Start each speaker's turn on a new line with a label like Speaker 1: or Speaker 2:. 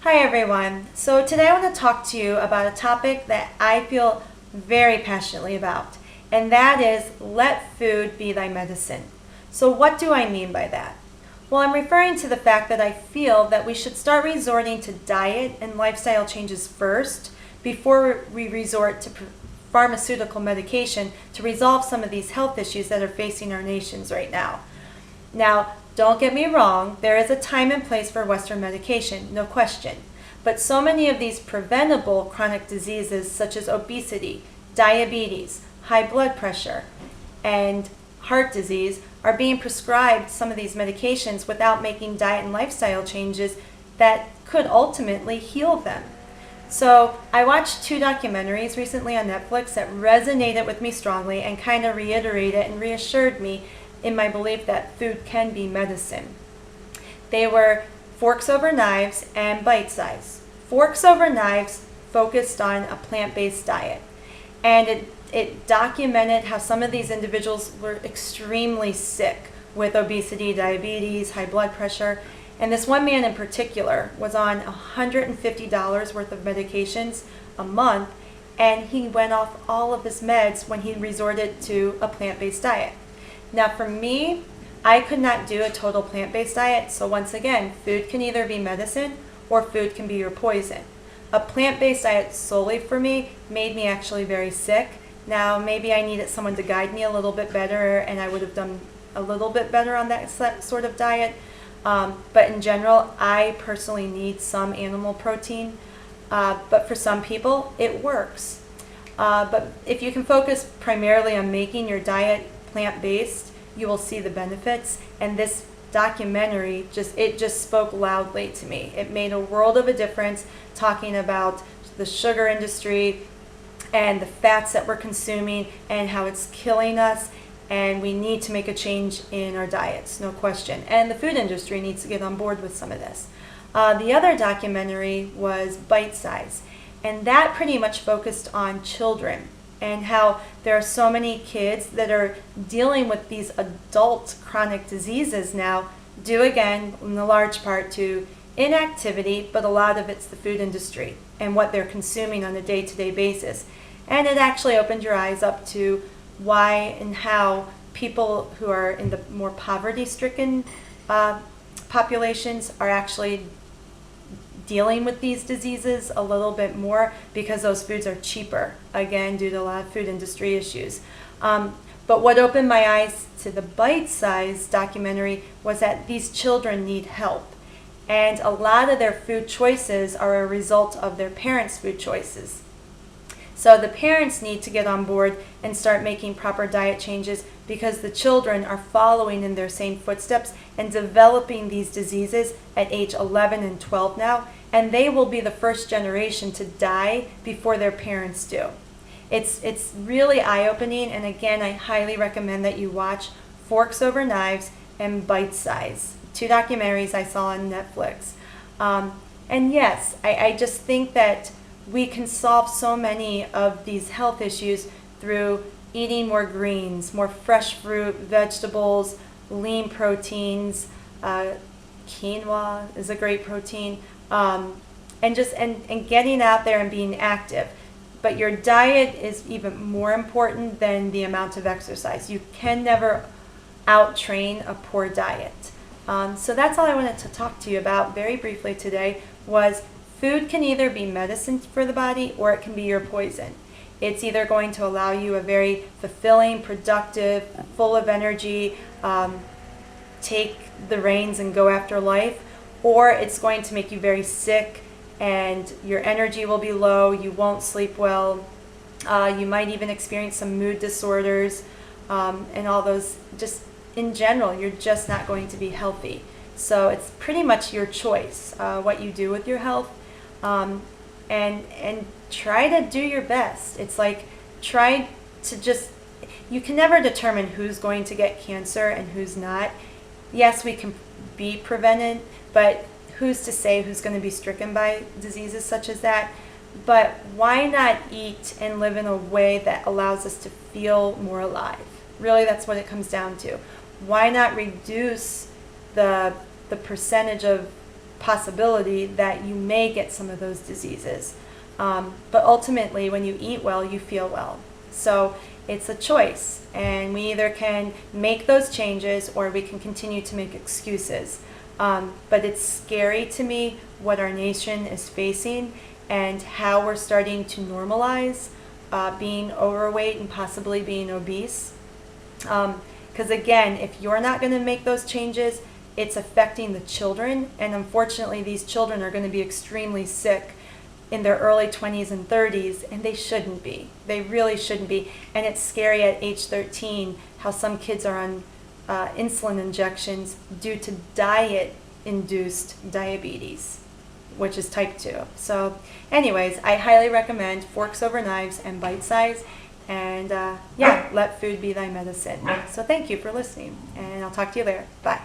Speaker 1: Hi everyone. So today I want to talk to you about a topic that I feel very passionately about, and that is let food be thy medicine. So what do I mean by that? Well, I'm referring to the fact that I feel that we should start resorting to diet and lifestyle changes first before we resort to pharmaceutical medication to resolve some of these health issues that are facing our nations right now. Now, don't get me wrong, there is a time and place for Western medication, no question. But so many of these preventable chronic diseases such as obesity, diabetes, high blood pressure, and heart disease are being prescribed some of these medications without making diet and lifestyle changes that could ultimately heal them. So I watched two documentaries recently on Netflix that resonated with me strongly and kind of reiterated and reassured me in my belief that food can be medicine. They were Forks Over Knives and Bite Size. Forks Over Knives focused on a plant-based diet, and it documented how some of these individuals were extremely sick with obesity, diabetes, high blood pressure, and this one man in particular was on $150 worth of medications a month, and he went off all of his meds when he resorted to a plant-based diet. Now for me, I could not do a total plant-based diet, so once again, food can either be medicine or food can be your poison. A plant-based diet solely for me made me actually very sick. Now maybe I needed someone to guide me a little bit better, and I would have done a little bit better on that sort of diet. But in general, I personally need some animal protein, but for some people, it works. But if you can focus primarily on making your diet plant-based, you will see the benefits, and this documentary just spoke loudly to me. It made a world of a difference, talking about the sugar industry and the fats that we're consuming and how it's killing us, and we need to make a change in our diets, no question. And the food industry needs to get on board with some of this. The other documentary was Bite Size, and that pretty much focused on children and how there are so many kids that are dealing with these adult chronic diseases now, due again in a large part to inactivity, but a lot of it's the food industry and what they're consuming on a day-to-day basis. And it actually opened your eyes up to why and how people who are in the more poverty-stricken populations are actually dealing with these diseases a little bit more because those foods are cheaper, again, due to a lot of food industry issues. But what opened my eyes to the Bite Size documentary was that these children need help. And a lot of their food choices are a result of their parents' food choices. So the parents need to get on board and start making proper diet changes because the children are following in their same footsteps and developing these diseases at age 11 and 12 now, and they will be the first generation to die before their parents do. It's really eye-opening, and again, I highly recommend that you watch Forks Over Knives and Bite Size, two documentaries I saw on Netflix. And yes, I just think that we can solve so many of these health issues through eating more greens, more fresh fruit, vegetables, lean proteins. Quinoa is a great protein, and getting out there and being active. But your diet is even more important than the amount of exercise. You can never out-train a poor diet. So that's all I wanted to talk to you about very briefly today. Was food can either be medicine for the body or it can be your poison. It's either going to allow you a very fulfilling, productive, full of energy, take the reins and go after life, or it's going to make you very sick and your energy will be low, you won't sleep well, you might even experience some mood disorders, and all those, just in general, you're just not going to be healthy. So it's pretty much your choice, what you do with your health. And try to do your best. It's like, try to just, you can never determine who's going to get cancer and who's not. Yes, we can be prevented, but who's to say who's going to be stricken by diseases such as that? But why not eat and live in a way that allows us to feel more alive? Really, that's what it comes down to. Why not reduce the percentage of possibility that you may get some of those diseases. But ultimately, when you eat well, you feel well. So it's a choice, and we either can make those changes or we can continue to make excuses. But it's scary to me what our nation is facing and how we're starting to normalize being overweight and possibly being obese. Because again, if you're not going to make those changes, it's affecting the children, and unfortunately these children are going to be extremely sick in their early 20s and 30s, and they shouldn't be. They really shouldn't be. And it's scary at age 13 how some kids are on insulin injections due to diet-induced diabetes, which is type 2. So anyways, I highly recommend Forks Over Knives and Bite Size. And yeah, let food be thy medicine. So thank you for listening, and I'll talk to you later. Bye.